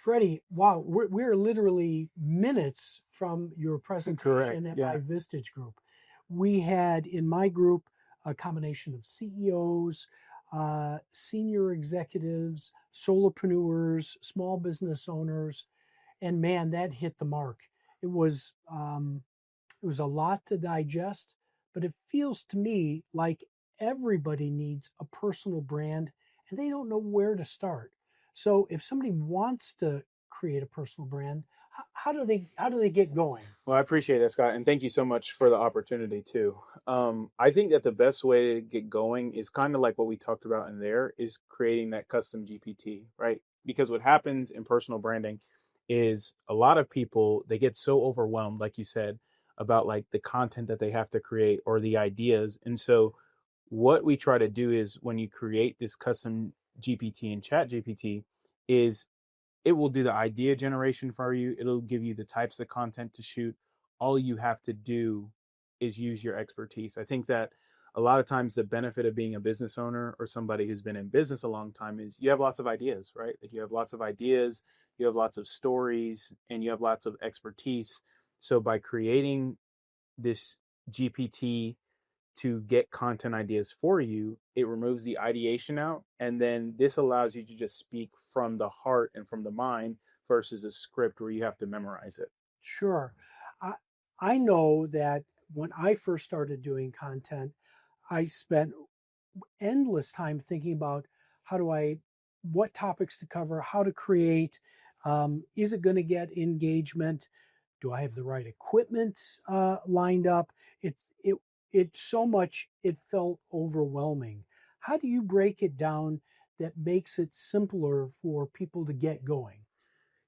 Freddie, wow, we're literally minutes from your presentation Correct. at my Yeah. Vistage group. We had in my group a combination of CEOs, senior executives, solopreneurs, small business owners, and man, that hit the mark. It was it was a lot to digest, but it feels to me like everybody needs a personal brand and they don't know where to start. So if somebody wants to create a personal brand, how do they get going? Well, I appreciate that, Scott, and thank you so much for the opportunity too. I think that the best way to get going is kind of like what we talked about in there is creating that custom GPT, right? Because what happens in personal branding is a lot of people they get so overwhelmed, like you said, about like the content that they have to create or the ideas. And so what we try to do is when you create this custom GPT and chat GPT is it will do the idea generation for you. It'll give you the types of content to shoot. All you have to do is use your expertise. I think that a lot of times the benefit of being a business owner or somebody who's been in business a long time is you have lots of ideas, right? Like you have lots of ideas, you have lots of stories, and you have lots of expertise. So by creating this GPT to get content ideas for you, it removes the ideation out. And then this allows you to just speak from the heart and from the mind versus a script where you have to memorize it. Sure. I, I know that when I first started doing content, I spent endless time thinking about how do I, what topics to cover, how to create. Is it going to get engagement? Do I have the right equipment lined up? It's so much. It felt overwhelming. How do you break it down that makes it simpler for people to get going?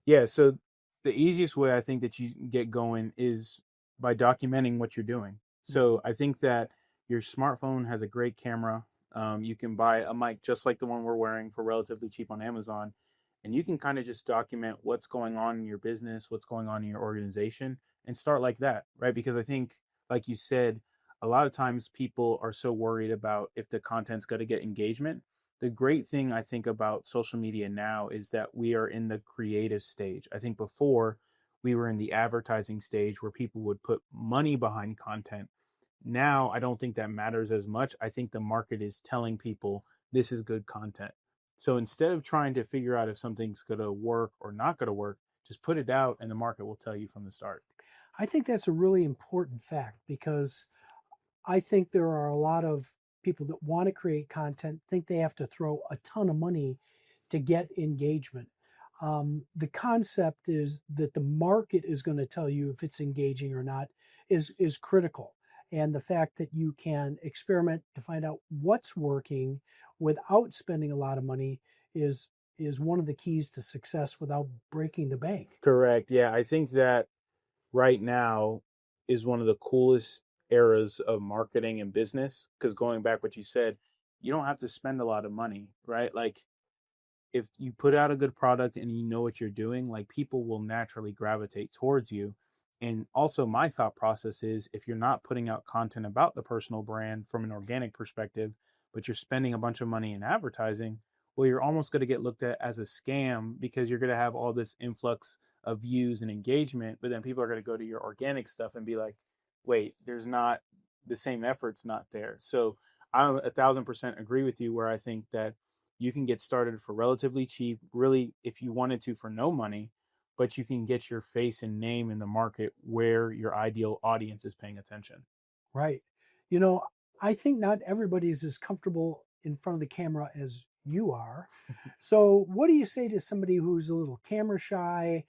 Yeah. So the easiest way I think that you can get going is by documenting what you're doing. Mhm. So I think that your smartphone has a great camera. You can buy a mic just like the one we're wearing for relatively cheap on Amazon. And you can kind of just document what's going on in your business, what's going on in your organization, and start like that, right? Because I think, like you said, a lot of times people are so worried about if the content's going to get engagement. The great thing I think about social media now is that we are in the creative stage. I think before we were in the advertising stage where people would put money behind content. Now I don't think that matters as much. I think the market is telling people this is good content. So instead of trying to figure out if something's going to work or not going to work, just put it out and the market will tell you from the start. I think that's a really important fact because I think there are a lot of people that want to create content, think they have to throw a ton of money to get engagement. The concept is that the market is going to tell you if it's engaging or not is critical. And the fact that you can experiment to find out what's working without spending a lot of money is one of the keys to success without breaking the bank. Correct. Yeah, I think that right now is one of the coolest eras of marketing and business because going back what you said, you don't have to spend a lot of money, right? Like if you put out a good product and you know what you're doing, like people will naturally gravitate towards you. And also, my thought process is if you're not putting out content about the personal brand from an organic perspective, but you're spending a bunch of money in advertising, well, you're almost going to get looked at as a scam because you're going to have all this influx of views and engagement. But then people are going to go to your organic stuff and be like, wait, there's not the same effort's not there. So I 1,000% agree with you where I think that you can get started for relatively cheap, really, if you wanted to, for no money, but you can get your face and name in the market where your ideal audience is paying attention. Right. You know, I think not everybody's as comfortable in front of the camera as you are. So, what do you say to somebody who's a little camera shy,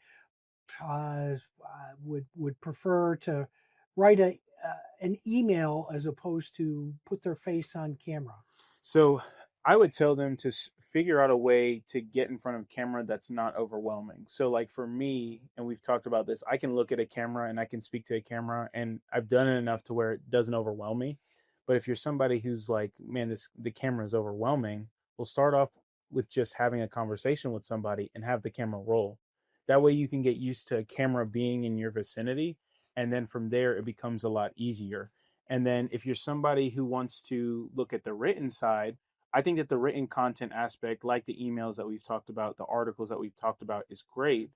would prefer to write an email as opposed to put their face on camera? So I would tell them to figure out a way to get in front of camera that's not overwhelming. So, like for me, and we've talked about this, I can look at a camera and I can speak to a camera, and I've done it enough to where it doesn't overwhelm me. But if you're somebody who's like, man, this the camera is overwhelming, we'll start off with just having a conversation with somebody and have the camera roll. That way, you can get used to a camera being in your vicinity, and then from there, it becomes a lot easier. And then if you're somebody who wants to look at the written side, I think that the written content aspect, like the emails that we've talked about, the articles that we've talked about, is great.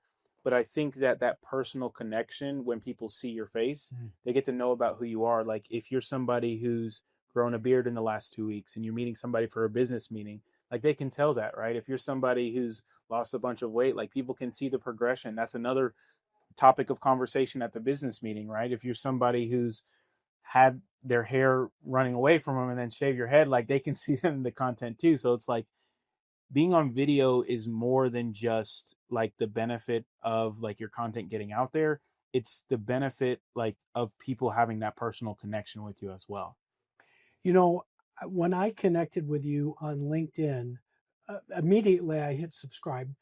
But I think that that personal connection, when people see your face, Mm. they get to know about who you are. Like if you're somebody who's grown a beard in the last 2 weeks and you're meeting somebody for a business meeting, like they can tell that, right? If you're somebody who's lost a bunch of weight, like people can see the progression. That's another topic of conversation at the business meeting, right? If you're somebody who's had their hair running away from them and then shave your head, like they can see them in the content too. So it's like being on video is more than just like the benefit of like your content getting out there. It's the benefit like of people having that personal connection with you as well. You know, when I connected with you on LinkedIn, immediately I hit subscribe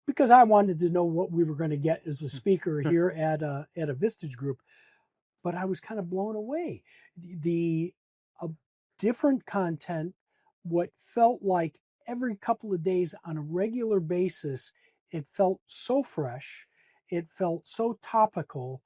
because I wanted to know what we were going to get as a speaker here at a Vistage group. But I was kind of blown away. The uh, different content, what felt like every couple of days on a regular basis, it felt so fresh, it felt so topical.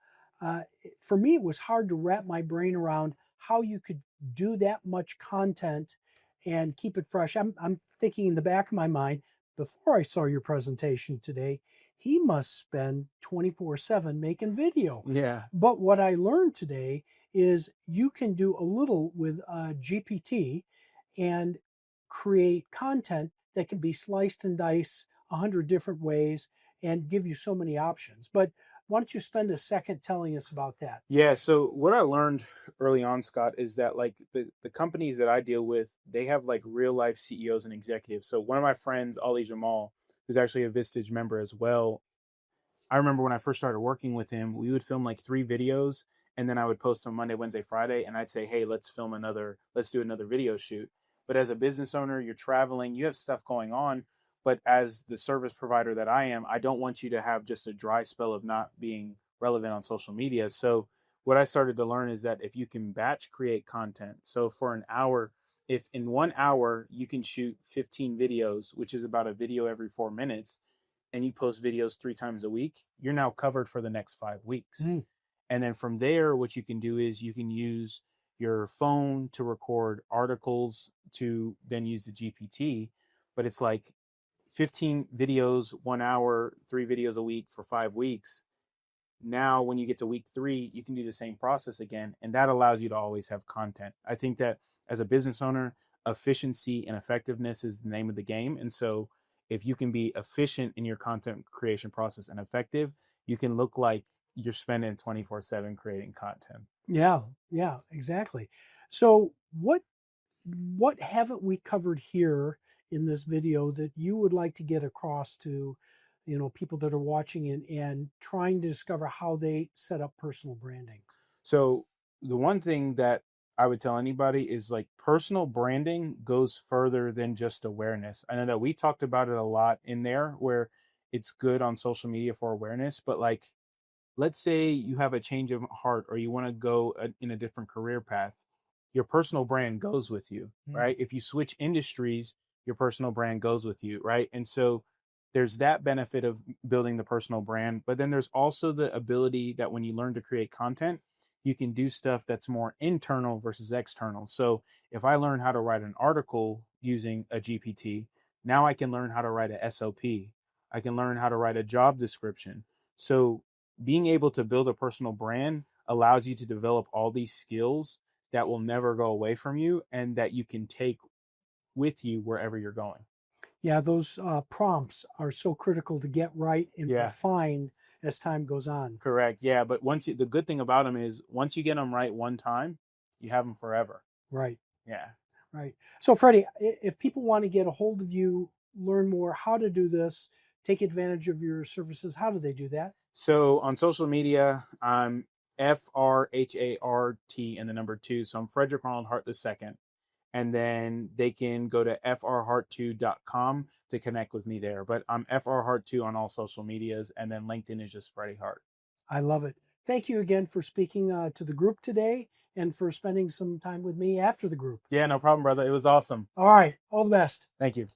For me, it was hard to wrap my brain around how you could do that much content and keep it fresh. I'm thinking in the back of my mind, before I saw your presentation today, he must spend 24/7 making video. Yeah. But what I learned today is you can do a little with GPT and create content that can be sliced and diced 100 different ways and give you so many options. But why don't you spend a second telling us about that? Yeah. So what I learned early on, Scott, is that like the companies that I deal with, they have like real life CEOs and executives. So one of my friends, Ali Jamal, who's actually a Vistage member as well, I remember when I first started working with him, we would film like 3 videos and then I would post them Monday, Wednesday, Friday. And I'd say, hey, let's do another video shoot. But as a business owner, you're traveling, you have stuff going on. But as the service provider that I am, I don't want you to have just a dry spell of not being relevant on social media. So what I started to learn is that if you can batch create content, so for an hour, if in 1 hour you can shoot 15 videos, which is about a video every 4 minutes, and you post videos 3 times a week, you're now covered for the next 5 weeks. Mm. And then from there, what you can do is you can use your phone to record articles to then use the GPT. But it's like 15 videos, 1 hour, 3 videos a week for 5 weeks. Now when you get to week 3, you can do the same process again, and that allows you to always have content. I think that as a business owner, efficiency and effectiveness is the name of the game. And so if you can be efficient in your content creation process and effective, you can look like you're spending 24/7 creating content. Yeah, yeah, exactly. So what haven't we covered here in this video that you would like to get across to, people that are watching and trying to discover how they set up personal branding? So the one thing that I would tell anybody is like personal branding goes further than just awareness. I know that we talked about it a lot in there where it's good on social media for awareness, but like let's say you have a change of heart or you want to go in a different career path, your personal brand goes with you, Mm. right? If you switch industries, your personal brand goes with you, right? And so there's that benefit of building the personal brand, but then there's also the ability that when you learn to create content, you can do stuff that's more internal versus external. So if I learn how to write an article using a GPT, now I can learn how to write a SOP. I can learn how to write a job description. So being able to build a personal brand allows you to develop all these skills that will never go away from you and that you can take with you wherever you're going. Yeah, those prompts are so critical to get right and Yeah, refine as time goes on. correct. Yeah, but the good thing about them is once you get them right one time, you have them forever. Right, Yeah. right. So, Freddie, if people want to get a hold of you, learn more how to do this, take advantage of your services, how do they do that? So on social media, I'm FRHART and the number 2. So I'm Frederick Ronald Hart II. And then they can go to frhart2.com to connect with me there. But I'm frhart2 on all social medias, and then LinkedIn is just Freddie Hart. I love it. Thank you again for speaking to the group today and for spending some time with me after the group. Yeah, no problem, brother. It was awesome. All right, all the best. Thank you.